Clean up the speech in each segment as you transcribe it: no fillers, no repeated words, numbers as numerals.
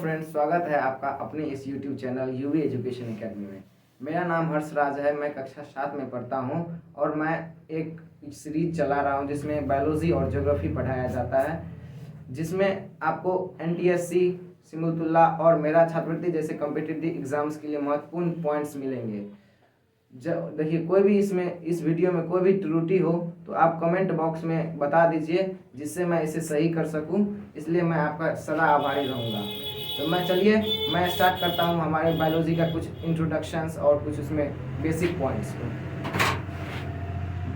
Friends, स्वागत है आपका अपने इस YouTube channel UV education academy में। मेरा नाम हर्षराज है। मैं कक्षा 7 में पढ़ता हूं और मैं एक सीरीज चला रहा हूं जिसमें बायोलॉजी और ज्योग्राफी पढ़ाया जाता है, जिसमें आपको एनटीएससी, सिमुलतुल्ला और मेरा छात्रवृत्ति जैसे कॉम्पिटिटिव एग्जाम्स के लिए महत्वपूर्ण पॉइंट्स मिलेंगे। देखिए, कोई भी इस वीडियो में कोई भी त्रुटि हो तो आप कमेंट बॉक्स में बता दीजिए, जिससे मैं इसे सही कर सकूं। इसलिए मैं आपका सदा आभारी रहूँगा। तो मैं स्टार्ट करता हूं हमारे बायोलॉजी का कुछ इंट्रोडक्शंस और कुछ उसमें बेसिक पॉइंट्स को।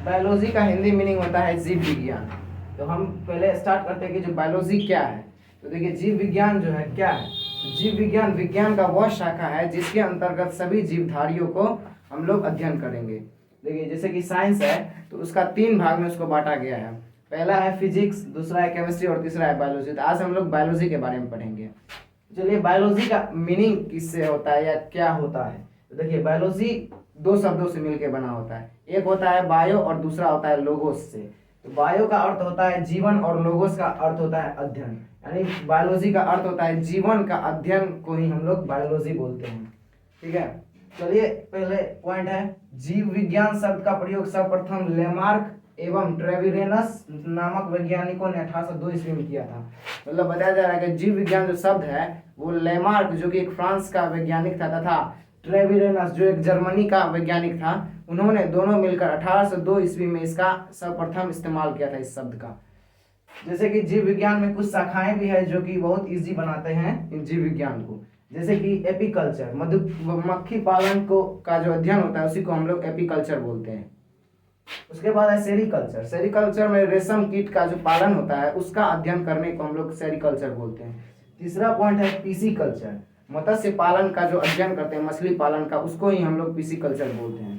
बायोलॉजी का हिंदी मीनिंग होता है जीव विज्ञान। तो हम पहले स्टार्ट करते हैं कि जो बायोलॉजी क्या है। तो देखिए, जीव विज्ञान जो है क्या है। जीव विज्ञान का वह शाखा है जिसके अंतर्गत सभी जीवधारियों को हम लोग अध्ययन करेंगे। देखिए, जैसे कि साइंस है तो उसका 3 भाग में उसको बांटा गया है। पहला है फिजिक्स, दूसरा है केमिस्ट्री और तीसरा है बायोलॉजी। तो आज हम लोग बायोलॉजी के बारे में पढ़ेंगे। चलिए, बायोलॉजी का मीनिंग किससे होता है या क्या होता है। तो देखिए, बायोलॉजी 2 शब्दों से मिलकर बना होता है। एक होता है बायो और दूसरा होता है लोगोस से। तो बायो का अर्थ होता है जीवन और लोगोस का अर्थ होता है अध्ययन। यानी बायोलॉजी का अर्थ होता है जीवन का अध्ययन को ही हम लोग बायोलॉजी बोलते हैं। ठीक है, चलिए पहले पॉइंट है जीव विज्ञान शब्द का प्रयोग सर्वप्रथम लेमार्क एवं ट्रेविरेनस नामक वैज्ञानिकों ने 1802 ईस्वी में किया था। मतलब बताया जा रहा है कि जीव विज्ञान जो शब्द है वो लेमार्क जो कि एक फ्रांस का वैज्ञानिक था तथा ट्रेविरेनस जो एक जर्मनी का वैज्ञानिक था, उन्होंने दोनों मिलकर 1802 ईस्वी में इसका सर्वप्रथम इस्तेमाल किया था इस शब्द का। जैसे कि जीव विज्ञान में कुछ शाखाएं भी है जो कि बहुत इजी बनाते हैं इन जीव विज्ञान को। जैसे कि एपीकल्चर, मधुमक्खी पालन को का जो अध्ययन होता है उसी को हम लोग एपीकल्चर बोलते हैं। उसके बाद है सेरिकल्चर। सेरिकल्चर में रेशम कीट का जो पालन होता है उसका अध्ययन करने को हम लोग सेरिकल्चर बोलते हैं। तीसरा पॉइंट है पीसीकल्चर, मत्स्य पालन का जो अध्ययन करते हैं, मछली पालन का, उसको ही हम लोग पीसीकल्चर बोलते हैं।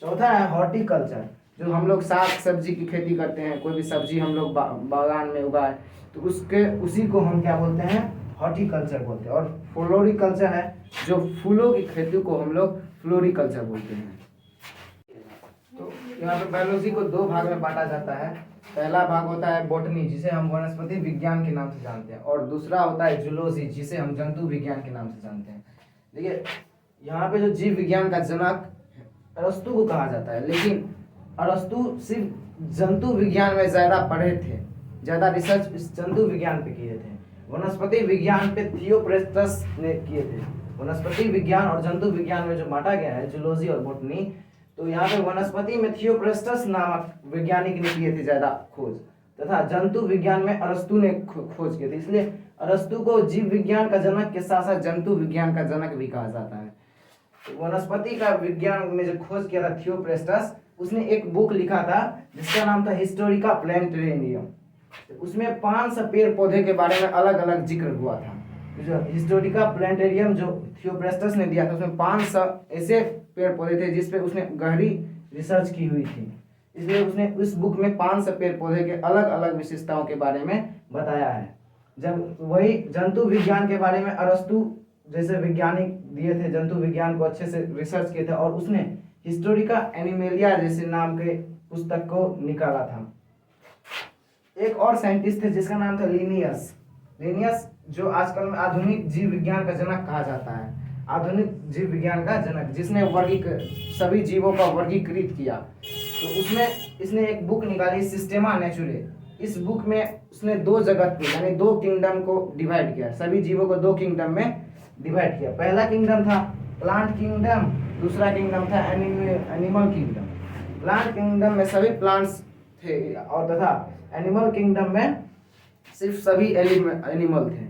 चौथा है हॉर्टिकल्चर, जो हम लोग साग सब्जी की खेती करते हैं। कोई भी सब्जी हम लोग बागान में उगाए तो उसी को हम क्या बोलते हैं, हॉर्टिकल्चर बोलते हैं। और फ्लोरिकल्चर है, जो फूलों की खेती को हम लोग फ्लोरिकल्चर बोलते हैं। तो यहाँ पे बायोलॉजी को 2 भाग में बांटा जाता है। पहला भाग होता है बॉटनी, जिसे हम वनस्पति विज्ञान के नाम से जानते हैं, और दूसरा होता है जूलॉजी, जिसे हम जंतु विज्ञान के नाम से जानते हैं। देखिए, यहाँ पे जो जीव विज्ञान का जनक अरस्तु को कहा जाता है, लेकिन अरस्तु सिर्फ जंतु विज्ञान में ज्यादा पढ़े थे, ज्यादा रिसर्च इस जंतु विज्ञान पे किए थे। वनस्पति विज्ञान पे थियोप्रेस्टस ने किए थे। वनस्पति विज्ञान और जंतु विज्ञान में जो बांटा गया है जूलॉजी और बॉटनी, तो यहाँ पे वनस्पति में थियोप्रेस्टस नामक वैज्ञानिक ने किए थे ज्यादा खोज, तथा जंतु विज्ञान में अरस्तु ने खोज किए थे। इसलिए अरस्तु को जीव विज्ञान का जनक के साथ साथ जंतु विज्ञान का जनक भी कहा जाता है। तो वनस्पति का विज्ञान में जो खोज किया था थियोप्रेस्टस, उसने एक बुक लिखा था जिसका नाम था हिस्टोरिका प्लांटेरियम। उसमें 500 पेड़ पौधे के बारे में अलग अलग जिक्र हुआ था। जो हिस्टोरिका प्लांटेरियम जो थियोप्रेस्टस ने दिया था, उसमें 500 ऐसे पेड़ पौधे थे जिस पे उसने गहरी रिसर्च की हुई थी। इसलिए उसने उस बुक में 500 पेड़ पौधे के अलग अलग विशेषताओं के बारे में बताया है। जब वही जंतु विज्ञान के बारे में अरस्तु जैसे वैज्ञानिक दिए थे, जंतु विज्ञान को अच्छे से रिसर्च किए थे, और उसने हिस्टोरिका एनिमेलिया जैसे नाम के पुस्तक को निकाला था। एक और साइंटिस्ट थे जिसका नाम था लिनियस, जो आजकल में आधुनिक जीव विज्ञान का जनक कहा जाता है। आधुनिक जीव विज्ञान का जनक, जिसने सभी जीवों का वर्गीकृत किया। तो इसने एक बुक निकाली, सिस्टेमा नेचुरे। इस बुक में उसने 2 जगत को यानी 2 किंगडम को डिवाइड किया, सभी जीवों को 2 किंगडम में डिवाइड किया। पहला किंगडम था प्लांट किंगडम, दूसरा किंगडम था एनिमल किंगडम। प्लांट किंगडम में सभी प्लांट्स थे और तथा एनिमल किंगडम में सिर्फ सभी एनिमल थे।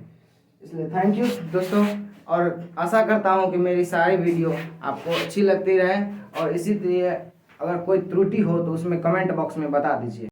इसलिए थैंक यू दोस्तों, और आशा करता हूँ कि मेरी सारी वीडियो आपको अच्छी लगती रहे, और इसी तरह अगर कोई त्रुटि हो तो उसमें कमेंट बॉक्स में बता दीजिए।